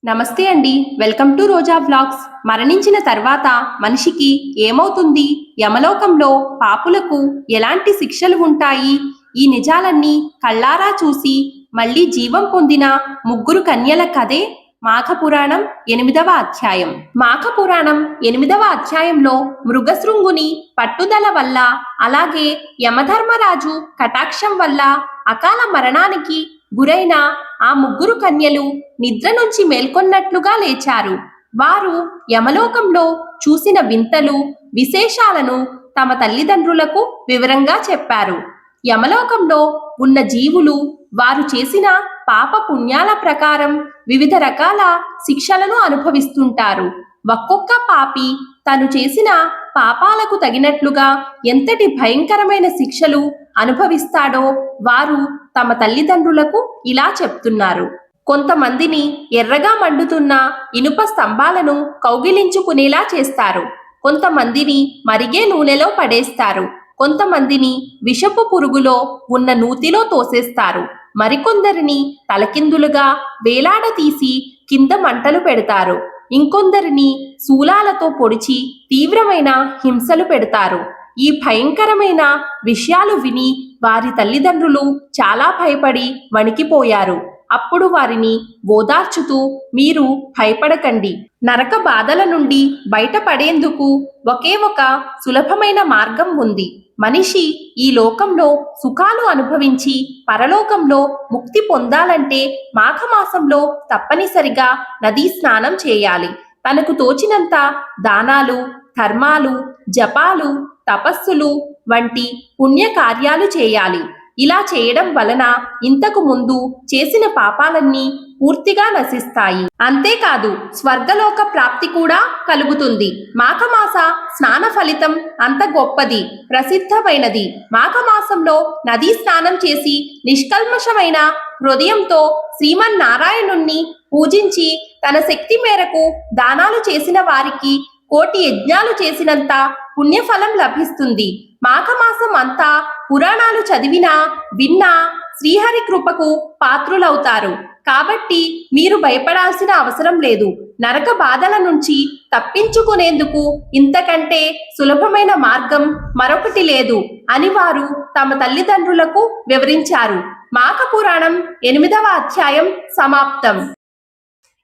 నమస్తే అండి. Welcome to Roja vlogs. మరణించిన తర్వాత మనిషికి ఏమవుతుంది, యమలోకంలో పాపులకు ఎలాంటి శిక్షలు ఉంటాయి, ఈ నిజాలన్నీ కళ్ళారా చూసి మళ్ళీ జీవం పొందిన ముగ్గురు కన్యల కథే మాఘపురాణం 8వ అధ్యాయం. మాఘపురాణం 8వ అధ్యాయంలో మృగశృంగుని పట్టుదల వల్ల, అలాగే యమధర్మరాజు కటాక్షం వల్ల అకాల మరణానికి గురైన ఆ ముగ్గురు కన్యలు నిద్ర నుంచి మేల్కొన్నట్లుగా లేచారు. వారు యమలోకంలో చూసిన వింతలు, విశేషాలను తమ తల్లిదండ్రులకు వివరంగా చెప్పారు. యమలోకంలో ఉన్న జీవులు వారు చేసిన పాప పుణ్యాల ప్రకారం వివిధ రకాల శిక్షలను అనుభవిస్తుంటారు. ఒక్కొక్క పాపి తను చేసిన పాపాలకు తగినట్లుగా ఎంతటి భయంకరమైన శిక్షలు అనుభవిస్తాడో వారు తమ తల్లిదండ్రులకు ఇలా చెప్తున్నారు. కొంతమందిని ఎర్రగా మండుతున్న ఇనుప స్తంభాలను కౌగిలించుకునేలా చేస్తారు. కొంతమందిని మరిగే నూనెలో పడేస్తారు. కొంతమందిని విషపు పురుగులో ఉన్న నూతిలో తోసేస్తారు. మరికొందరిని తలకిందులుగా వేలాడతీసి కింద మంటలు పెడతారు. ఇంకొందరిని శూలాలతో పొడిచి తీవ్రమైన హింసలు పెడతారు. ఈ భయంకరమైన విషయాలు విని వారి తల్లిదండ్రులు చాలా భయపడి వణికిపోయారు. అప్పుడు వారిని ఓదార్చుతూ, మీరు భయపడకండి, నరక బాధల నుండి బయటపడేందుకు ఒకే ఒక సులభమైన మార్గం ఉంది. మనిషి ఈ లోకంలో సుఖాలు అనుభవించి పరలోకంలో ముక్తి పొందాలంటే మాఘమాసంలో తప్పనిసరిగా నదీ స్నానం చేయాలి. తనకు తోచినంత దానాలు, ధర్మాలు, జపాలు, తపస్సులు వంటి పుణ్యకార్యాలు చేయాలి. ఇలా చేయడం వలన ఇంతకు ముందు చేసిన పాపాలన్నీ పూర్తిగా నశిస్తాయి. అంతేకాదు స్వర్గలోక ప్రాప్తి కూడా కలుగుతుంది. మాఘమాస స్నాన ఫలితం అంత గొప్పది, ప్రసిద్ధమైనది. మాఘమాసంలో నదీ స్నానం చేసి నిష్కల్మషమైన హృదయంతో శ్రీమన్నారాయణుణ్ణి పూజించి తన శక్తి మేరకు దానాలు చేసిన వారికి కోటి యజ్ఞాలు చేసినంత పుణ్యఫలం లభిస్తుంది. మాఘమాసం అంతా పురాణాలు చదివినా విన్నా శ్రీహరి కృపకు పాత్రులవుతారు. కాబట్టి మీరు భయపడాల్సిన అవసరం లేదు. నరక బాధల నుంచి తప్పించుకునేందుకు ఇంతకంటే సులభమైన మార్గం మరొకటి లేదు అని వారు తమ తల్లిదండ్రులకు వివరించారు. మాఘపురాణం 8వ అధ్యాయం సమాప్తం.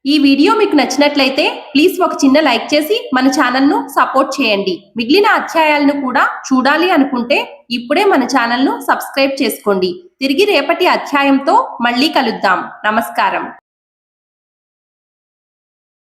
ఈ వీడియో మీకు నచ్చినట్లయితే ప్లీజ్ ఒక చిన్న లైక్ చేసి మన ఛానల్ను సపోర్ట్ చేయండి. మిగిలిన అధ్యాయాలను కూడా చూడాలి అనుకుంటే ఇప్పుడే మన ఛానల్ను సబ్స్క్రైబ్ చేసుకోండి. తిరిగి రేపటి అధ్యాయంతో మళ్ళీ కలుద్దాం. నమస్కారం.